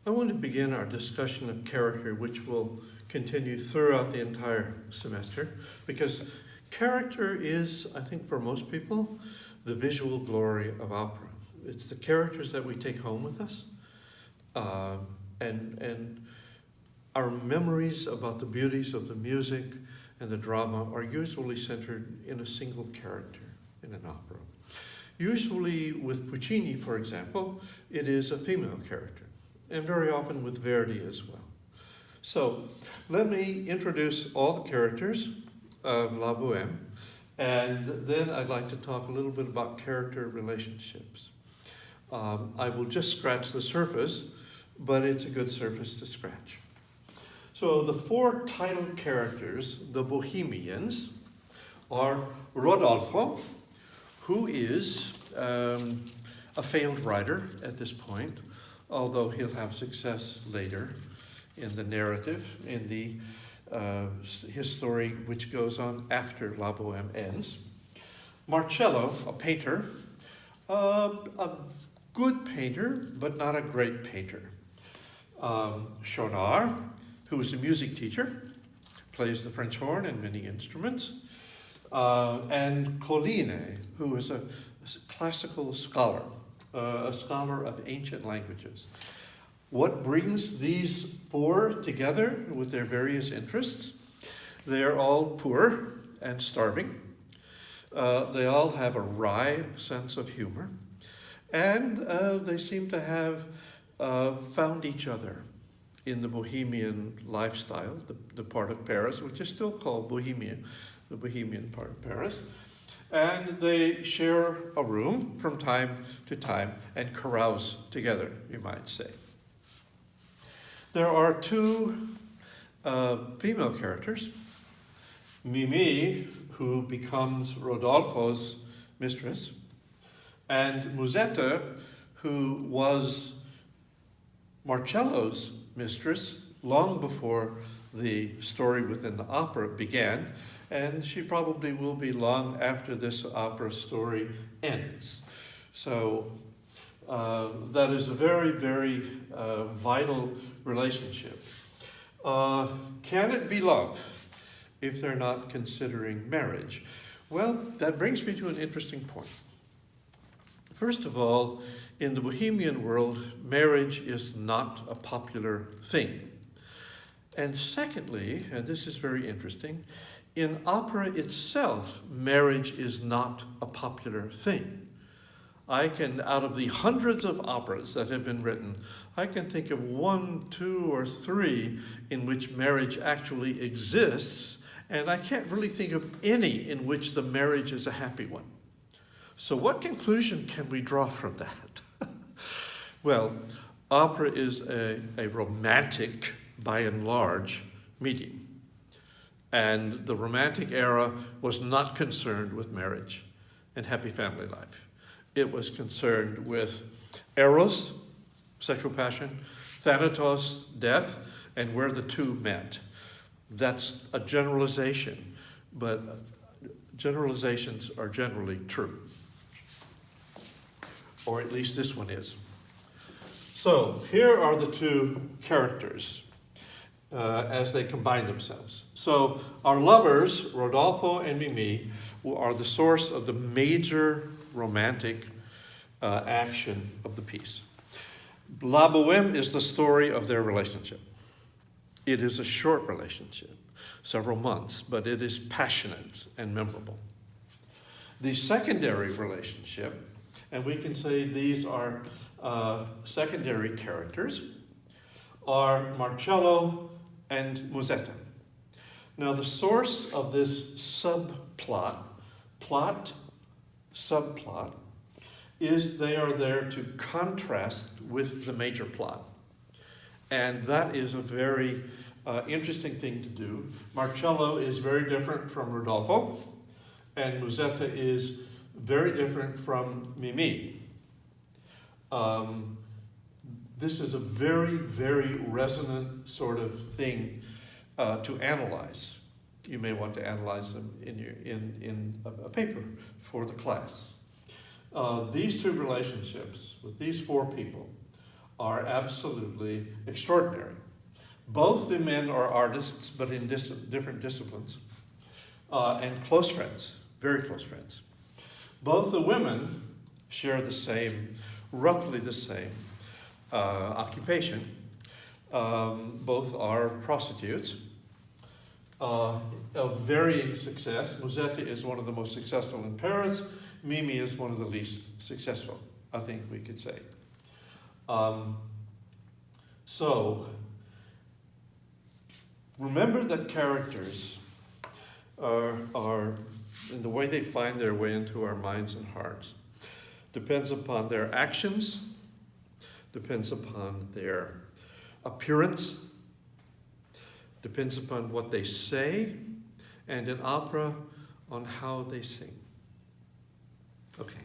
I want to begin our discussion of character, which will continue throughout the entire semester, because character is, I think for most people, the visual glory of opera. It's the characters that we take home with us, and our memories about the beauties of the music and the drama are usually centered in a single character in an opera. Usually with Puccini, for example, it is a female character, and very often with Verdi as well. So let me introduce all the characters of La Boheme, and then I'd like to talk a little bit about character relationships. I will just scratch the surface, but it's a good surface to scratch. So the four title characters, the Bohemians, are Rodolfo, who is a failed writer at this point, although he'll have success later in the narrative, in the his story which goes on after La Boheme ends. Marcello, a painter, a good painter, but not a great painter. Schaunard, who is a music teacher, plays the French horn and many instruments. And Colline, who is a classical scholar, a scholar of ancient languages. What brings these four together with their various interests? They are all poor and starving. They all have a wry sense of humor. And they seem to have found each other in the Bohemian lifestyle, the part of Paris, which is still called Bohemia, the Bohemian part of Paris. And they share a room from time to time and carouse together, you might say. There are two female characters. Mimi, who becomes Rodolfo's mistress, and Musetta, who was Marcello's mistress long before the story within the opera began, and she probably will be long after this opera story ends. So that is a very, very vital relationship. Can it be love if they're not considering marriage? Well, that brings me to an interesting point. First of all, in the Bohemian world, marriage is not a popular thing. And secondly, and this is very interesting, in opera itself, marriage is not a popular thing. Out of the hundreds of operas that have been written, I can think of 1, 2, or 3 in which marriage actually exists, and I can't really think of any in which the marriage is a happy one. So what conclusion can we draw from that? Well, opera is a romantic, by and large, medium. And the Romantic era was not concerned with marriage and happy family life. It was concerned with eros, sexual passion, thanatos, death, and where the two met. That's a generalization, but generalizations are generally true. Or at least this one is. So here are the two characters as they combine themselves. So our lovers, Rodolfo and Mimi, are the source of the major romantic action of the piece. La Boheme is the story of their relationship. It is a short relationship, several months, but it is passionate and memorable. The secondary relationship, and we can say these are secondary characters, are Marcello and Musetta. Now the source of this subplot, subplot, is they are there to contrast with the major plot. And that is a very interesting thing to do. Marcello is very different from Rodolfo, and Musetta is very different from Mimi. This is a very, very resonant sort of thing to analyze. You may want to analyze them in a paper for the class. These two relationships with these four people are absolutely extraordinary. Both the men are artists, but in different disciplines, and close friends, very close friends. Both the women share the same, roughly the same occupation. Both are prostitutes of varying success. Musetta is one of the most successful in Paris. Mimi is one of the least successful, I think we could say. So, remember that characters are, in the way they find their way into our minds and hearts, depends upon their actions, depends upon their appearance, depends upon what they say, and in opera, on how they sing. Okay.